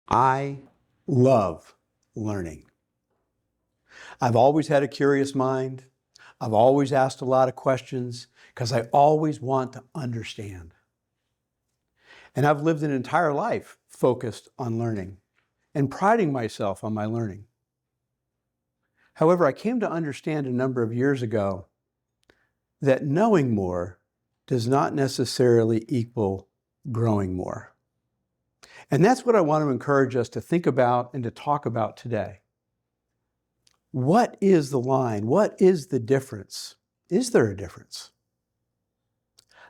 I love learning. I've always had a curious mind. I've always asked a lot of questions because I always want to understand. And I've lived an entire life focused on learning and priding myself on my learning. However, I came to understand a number of years ago that knowing more does not necessarily equal growing more. And that's what I want to encourage us to think about and to talk about today. What is the line? What is the difference? Is there a difference?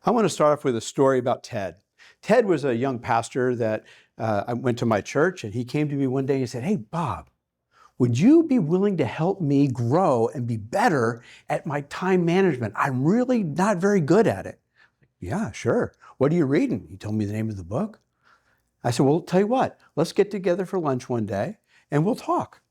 I want to start off with a story about Ted. Ted was a young pastor that I went to my church, and he came to me one day and said, "Hey, Bob, would you be willing to help me grow and be better at my time management? I'm really not very good at it." "Yeah, sure. What are you reading?" He told me the name of the book. I said, "Well, tell you what, let's get together for lunch one day and we'll talk."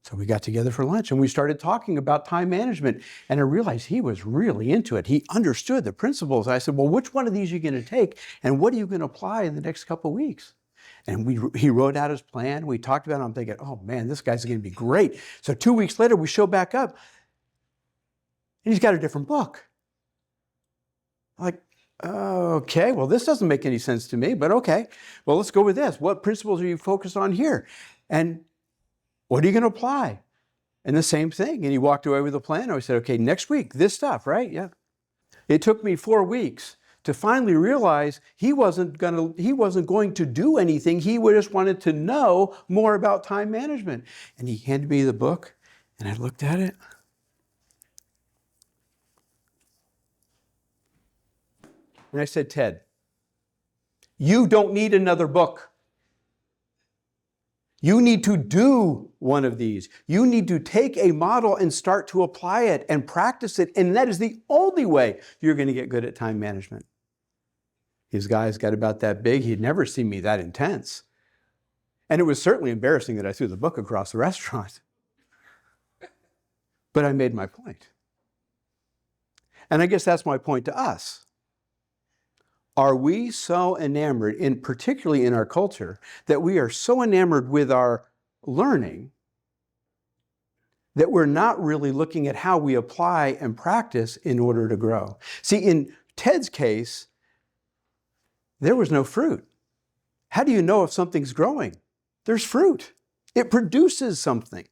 So we got together for lunch and we started talking about time management, and I realized he was really into it. He understood the principles. I said, "Well, which one of these are you going to take and what are you going to apply in the next couple of weeks?" And he wrote out his plan. We talked about it. I'm thinking, oh man, this guy's going to be great. So 2 weeks later, we show back up and he's got a different book. I'm like, okay, well, this doesn't make any sense to me, but okay. Well, let's go with this. What principles are you focused on here? And what are you going to apply? And the same thing. And he walked away with a plan. And I said, okay, next week, this stuff, right? Yeah. It took me 4 weeks to finally realize he wasn't going to do anything. He just wanted to know more about time management. And he handed me the book, and I looked at it. And I said, "Ted, you don't need another book. You need to do one of these. You need to take a model and start to apply it and practice it. And that is the only way you're going to get good at time management." His guys got about that big. He'd never seen me that intense. And it was certainly embarrassing that I threw the book across the restaurant. But I made my point. And I guess that's my point to us. Are we so enamored, particularly in our culture, that we are so enamored with our learning that we're not really looking at how we apply and practice in order to grow? See, in Ted's case, there was no fruit. How do you know if something's growing? There's fruit. It produces something.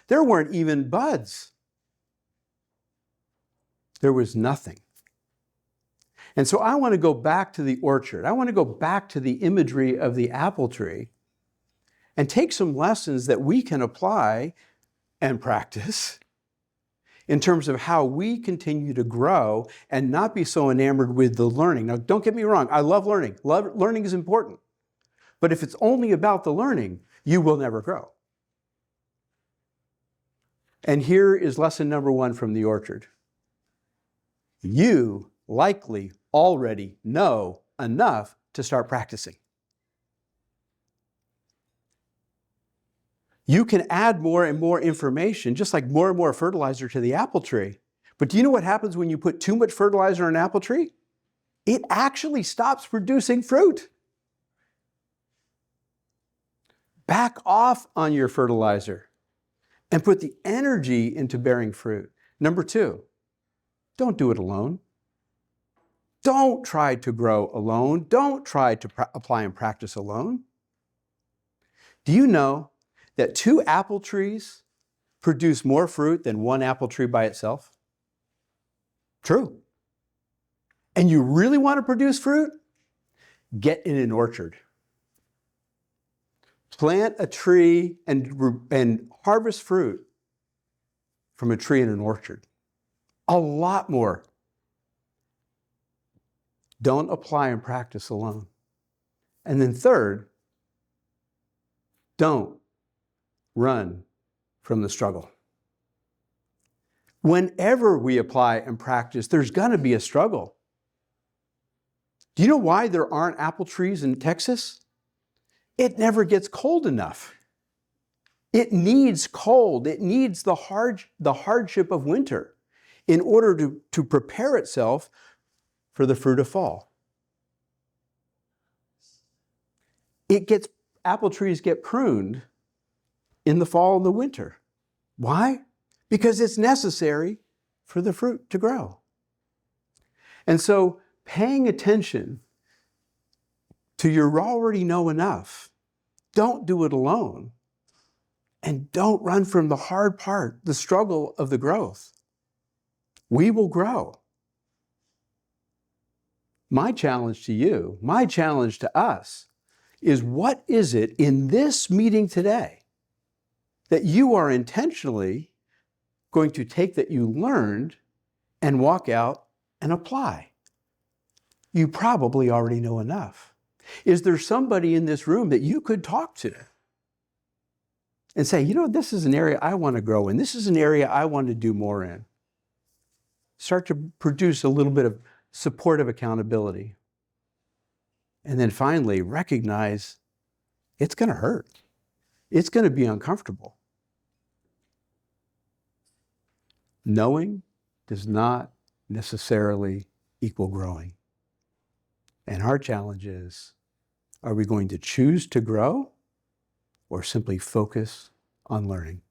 There weren't even buds. There was nothing. And so I want to go back to the orchard. I want to go back to the imagery of the apple tree and take some lessons that we can apply and practice in terms of how we continue to grow and not be so enamored with the learning. Now, don't get me wrong. I love learning. Learning is important. But if it's only about the learning, you will never grow. And here is lesson number 1 from the orchard. You likely already know enough to start practicing. You can add more and more information, just like more and more fertilizer to the apple tree. But do you know what happens when you put too much fertilizer on an apple tree? It actually stops producing fruit. Back off on your fertilizer and put the energy into bearing fruit. Number 2, don't do it alone. Don't try to grow alone. Don't try to apply and practice alone. Do you know that 2 apple trees produce more fruit than 1 apple tree by itself? True. And you really want to produce fruit? Get in an orchard. Plant a tree and harvest fruit from a tree in an orchard. A lot more. Don't apply and practice alone. And then third, don't run from the struggle. Whenever we apply and practice, there's going to be a struggle. Do you know why there aren't apple trees in Texas? It never gets cold enough. It needs cold. It needs the hardship of winter in order to prepare itself for the fruit of fall. It gets apple trees get pruned in the fall and the winter. Why? Because it's necessary for the fruit to grow. And so paying attention to your already know enough, don't do it alone. And don't run from the hard part, the struggle of the growth. We will grow. My challenge to you, my challenge to us, is what is it in this meeting today that you are intentionally going to take that you learned and walk out and apply? You probably already know enough. Is there somebody in this room that you could talk to and say, you know, this is an area I want to grow in. This is an area I want to do more in. Start to produce a little bit of supportive accountability. And then finally, recognize it's going to hurt. It's going to be uncomfortable. Knowing does not necessarily equal growing. And our challenge is, are we going to choose to grow or simply focus on learning?